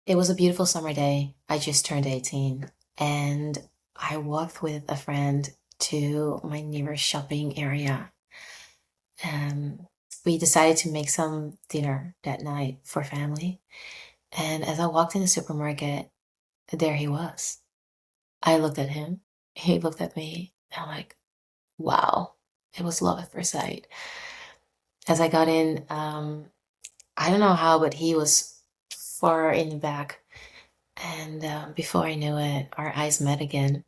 It was a beautiful summer day. I just turned 18 and I walked with a friend to my nearest shopping area. Um, we decided to make some dinner that night for family. And as I walked in the supermarket, there he was. I looked at him, he looked at me, and I'm like, wow, it was love at first sight. As I got in, I don't know how, but he was far in the back. And before I knew it, our eyes met again.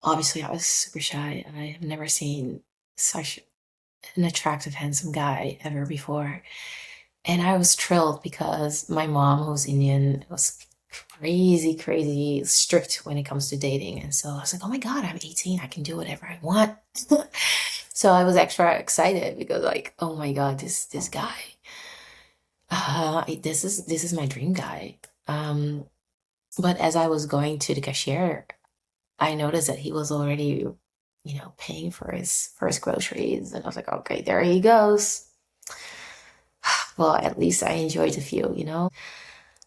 Obviously, I was super shy. I have never seen such an attractive, handsome guy ever before. And I was thrilled because my mom, who's Indian, was crazy, crazy strict when it comes to dating. And so I was like, oh my God, I'm 18. I can do whatever I want. So I was extra excited because like, oh my God, this guy, this is my dream guy. But as I was going to the cashier, I noticed that he was already, paying for his groceries, and I was like, okay, there he goes. Well, at least I enjoyed the view.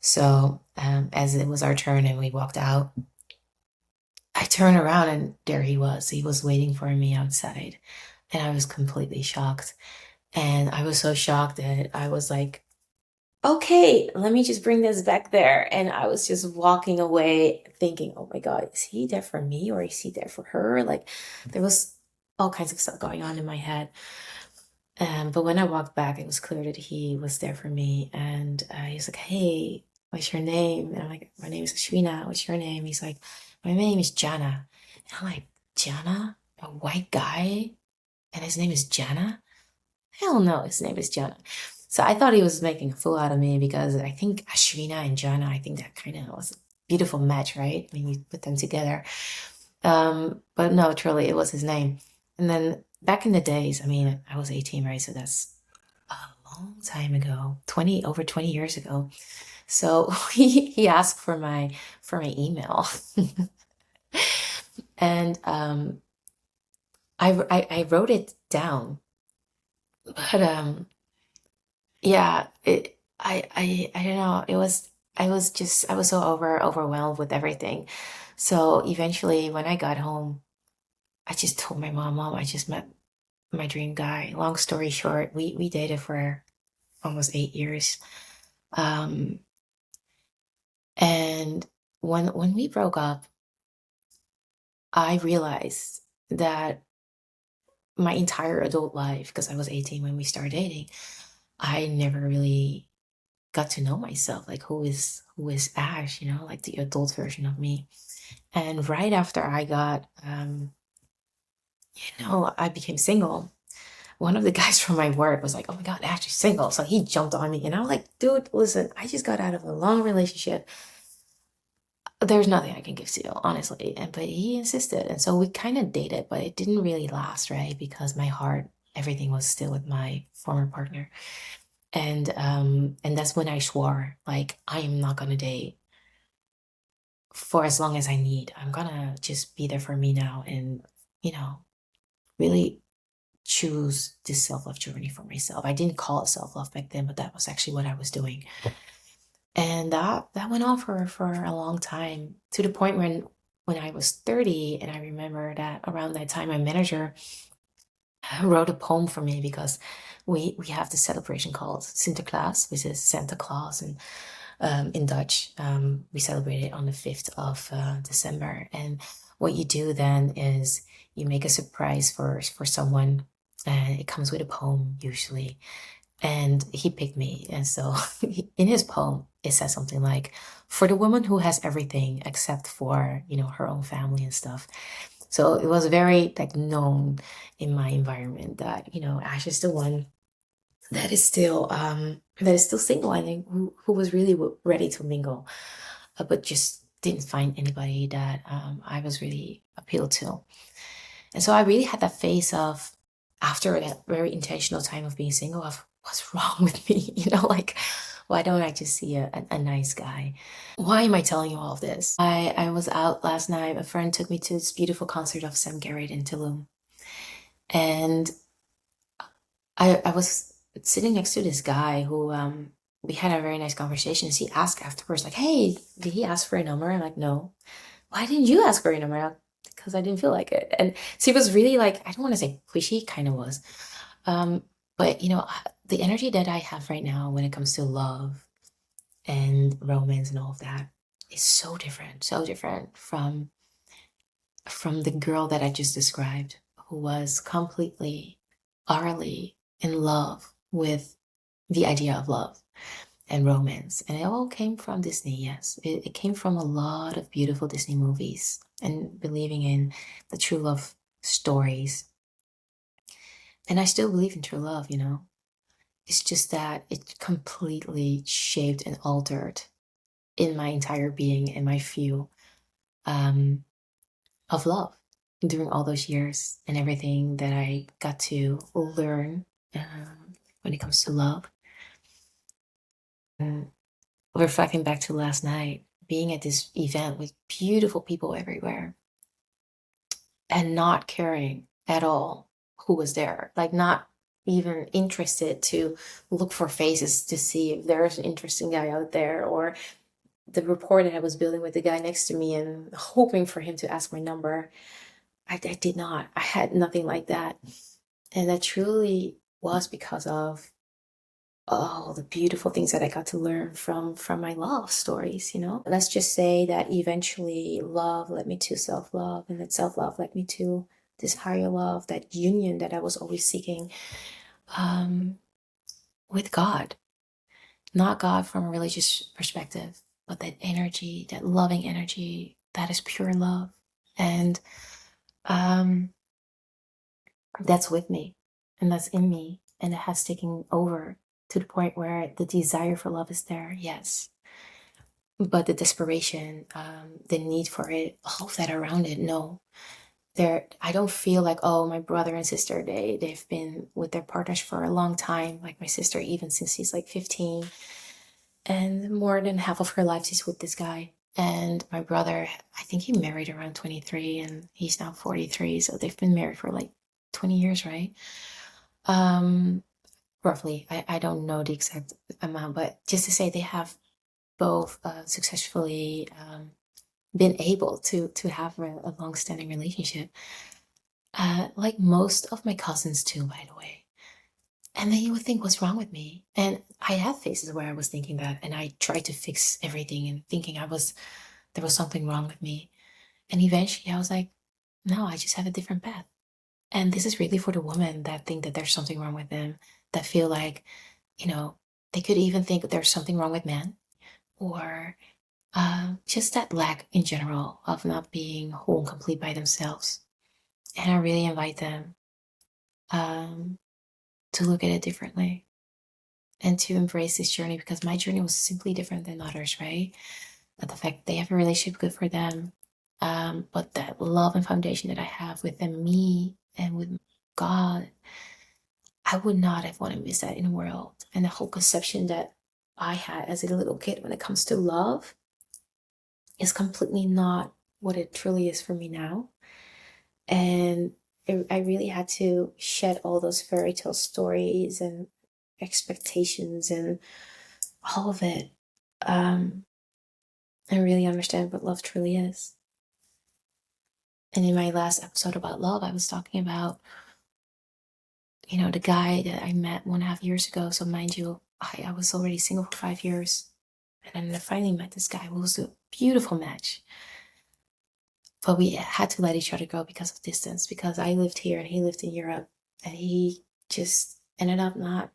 So, as it was our turn and we walked out, I turned around and there he was. He was waiting for me outside, and I was completely shocked. And I was so shocked that I was like, okay, let me just bring this back there. And I was just walking away thinking, oh my God, is he there for me or is he there for her? Like there was all kinds of stuff going on in my head. But when I walked back, it was clear that he was there for me. And he's like, hey, what's your name? And I'm like, my name is Ashwina. What's your name? He's like, my name is Jana. And I'm like, Jana? A white guy? And his name is Jana? Hell no, his name is Jana. So I thought he was making a fool out of me because I think Ashwina and Jana, I think that kind of was a beautiful match, right? When you put them together. But no, truly, it was his name. And then back in the days, I mean, I was 18, right? So that's a long time ago, over 20 years ago. So he asked for my email. And I wrote it down. But yeah, I don't know. I was so overwhelmed with everything. So eventually when I got home, I just told my mom, I just met my dream guy. Long story short, we dated for almost 8 years. Um, and when we broke up, I realized that my entire adult life, because I was 18 when we started dating, I never really got to know myself, like who is Ash, like the adult version of me. And right after I became single, one of the guys from my work was like, oh my God, Ash is single. So he jumped on me and I'm like, dude, listen, I just got out of a long relationship. There's nothing I can give to you, honestly. And but he insisted. And so we kind of dated, but it didn't really last, right? Because my heart, everything was still with my former partner. And that's when I swore, like, I am not gonna date for as long as I need. I'm gonna just be there for me now and, you know, really choose this self-love journey for myself. I didn't call it self-love back then, but that was actually what I was doing. And that went on for a long time to the point when I was 30, and I remember that around that time my manager wrote a poem for me because we have this celebration called Sinterklaas, which is Santa Claus, and in Dutch. We celebrate it on the 5th of December. And what you do then is you make a surprise for someone, and it comes with a poem usually. And he picked me. And so in his poem, it says something like, for the woman who has everything except for, her own family and stuff. So it was very like known in my environment that, Ash is the one that is still single, I think, who was really ready to mingle, but just didn't find anybody that I was really appealed to. And so I really had that phase of, after that very intentional time of being single, of what's wrong with me? Like, why don't I just see a nice guy? Why am I telling you all of this? I was out last night. A friend took me to this beautiful concert of Sam Garrett in Tulum. And I was sitting next to this guy who we had a very nice conversation. She asked afterwards, like, hey, did he ask for a number? I'm like, no. Why didn't you ask for a number? Like, because I didn't feel like it. And she was really like, I don't want to say pushy, kind of was. Um, but the energy that I have right now when it comes to love and romance and all of that is so different from the girl that I just described, who was completely, utterly in love with the idea of love and romance. And it all came from Disney, yes. It came from a lot of beautiful Disney movies and believing in the true love stories. And I still believe in true love. It's just that it completely shaped and altered in my entire being and my view um, of love during all those years and everything that I got to learn when it comes to love. And reflecting back to last night, being at this event with beautiful people everywhere and not caring at all who was there, like not even interested to look for faces to see if there's an interesting guy out there, or the rapport that I was building with the guy next to me and hoping for him to ask my number. I did not. I had nothing like that. And that truly was because of all the beautiful things that I got to learn from my love stories. Let's just say that eventually love led me to self-love, and that self-love led me to this higher love, that union that I was always seeking um, with God. Not God from a religious perspective, but that energy, that loving energy, that is pure love. And um, that's with me, and that's in me, and it has taken over to the point where the desire for love is there, yes. But the desperation, the need for it, all of that around it, no. I don't feel like, oh, my brother and sister, they've been with their partners for a long time. Like my sister, even since she's like 15, and more than half of her life she's with this guy. And my brother, I think he married around 23 and he's now 43. So they've been married for like 20 years, right? Um, Roughly. I don't know the exact amount, but just to say they have both successfully been able to have a long-standing relationship. Like most of my cousins too, by the way. And then you would think, what's wrong with me? And I had phases where I was thinking that, and I tried to fix everything and thinking there was something wrong with me. And eventually I was like, no, I just have a different path. And this is really for the women that think that there's something wrong with them, that feel like, you know, they could even think that there's something wrong with men, or just that lack in general of not being whole and complete by themselves. And I really invite them um, to look at it differently and to embrace this journey, because my journey was simply different than others, right? But the fact they have a relationship good for them, but that love and foundation that I have within me and with God, I would not have wanted to miss that in the world. And the whole conception that I had as a little kid when it comes to love is completely not what it truly is for me now. And I really had to shed all those fairy tale stories and expectations and all of it, and really understand what love truly is. And in my last episode about love, I was talking about, the guy that I met 1.5 years ago. So mind you, I was already single for 5 years. And then I finally met this guy who was a beautiful match. But we had to let each other go because of distance, because I lived here and he lived in Europe. And he just ended up not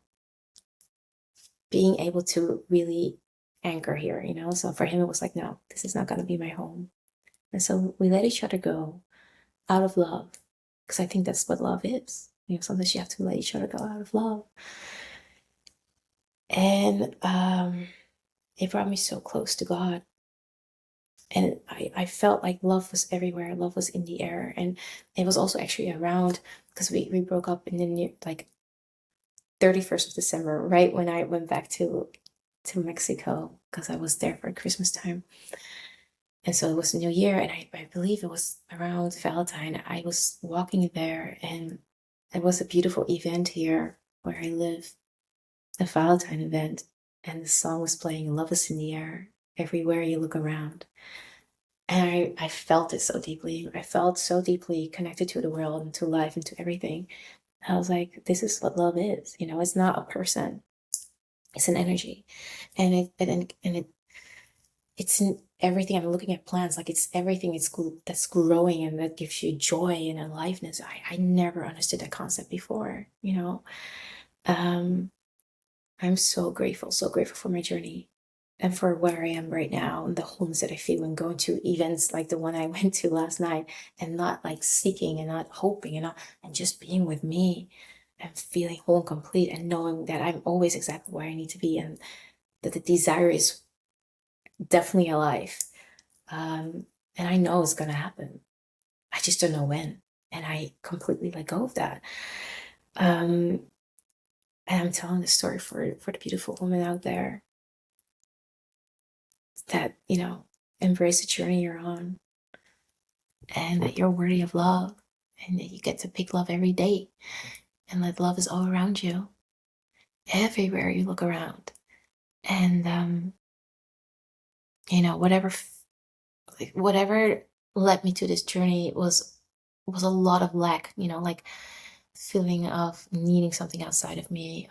being able to really anchor here. So for him, it was like, no, this is not going to be my home. And so we let each other go out of love, because I think that's what love is. Sometimes you have to let each other go out of love. And it brought me so close to God. And I felt like love was everywhere. Love was in the air. And it was also actually around, because we broke up in the near, like 31st of December, right when I went back to Mexico, because I was there for Christmas time. And so it was New Year, and I believe it was around Valentine. I was walking there, and it was a beautiful event here where I live, a Valentine event. and the song was playing, Love is in the air, everywhere you look around. And I felt it so deeply. I felt so deeply connected to the world and to life and to everything. I was like, this is what love is. You know, it's not a person, it's an energy. It's in everything. I'm looking at plants, like it's everything that's growing and that gives you joy and aliveness. I never understood that concept before, you know. I'm so grateful for my journey and for where I am right now and the wholeness that I feel when going to events like the one I went to last night, and not like seeking and not hoping and just being with me and feeling whole and complete and knowing that I'm always exactly where I need to be, and that the desire is definitely alive. And I know it's gonna happen. I just don't know when. And I completely let go of that. Um, and I'm telling the story for the beautiful woman out there that, you know, embrace the journey you're on, and that you're worthy of love, and that you get to pick love every day, and that love is all around you, everywhere you look around. And, you know, whatever led me to this journey was a lot of lack, you know, like feeling of needing something outside of me.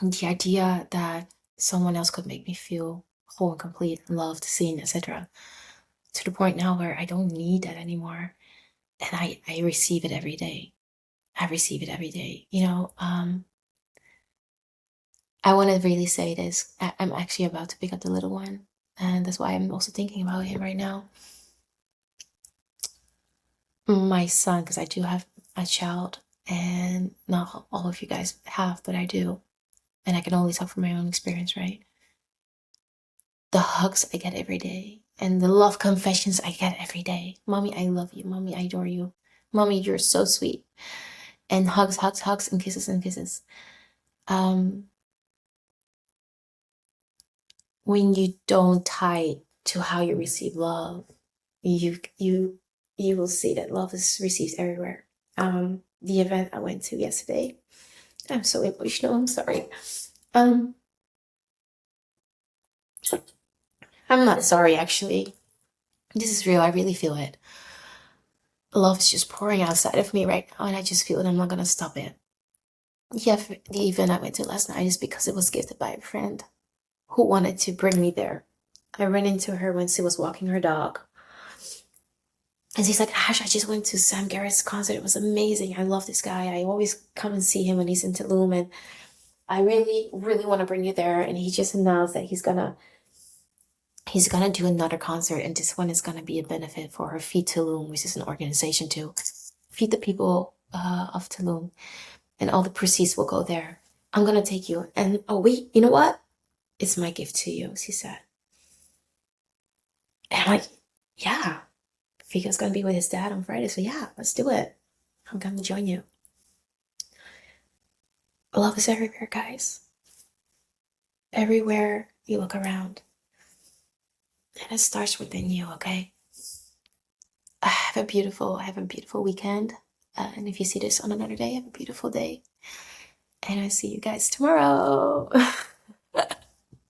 The idea that someone else could make me feel whole and complete, loved, seen, etc. To the point now where I don't need that anymore. And I receive it every day. I receive it every day. You know, I want to really say this. I'm actually about to pick up the little one. And that's why I'm also thinking about him right now. My son, because I do have a child, and not all of you guys have, but I do. And I can only talk from my own experience, right? The hugs I get every day and the love confessions I get every day. Mommy, I love you. Mommy, I adore you. Mommy, you're so sweet. And hugs, hugs, hugs, and kisses and kisses. When you don't tie to how you receive love, you will see that love is received everywhere. The event I went to yesterday, I'm so emotional. I'm sorry. Um, I'm not sorry actually. This is real. I really feel it. Love is just pouring outside of me right now, and I just feel that I'm not gonna stop it. Yeah, the event I went to last night is because it was gifted by a friend who wanted to bring me there. I ran into her when she was walking her dog. And she's like, Ash, I just went to Sam Garrett's concert. It was amazing. I love this guy. I always come and see him when he's in Tulum. And I really, really want to bring you there. And he just announced that he's gonna do another concert. And this one is gonna be a benefit for her Feed Tulum, which is an organization to feed the people of Tulum. And all the proceeds will go there. I'm gonna take you. And oh wait, you know what? It's my gift to you, she said. And I'm like, yeah. Fico's gonna be with his dad on Friday, so yeah, let's do it. I'm gonna join you. Love is everywhere, guys. Everywhere you look around. And it starts within you, okay? Have a beautiful weekend. And if you see this on another day, have a beautiful day. And I see you guys tomorrow.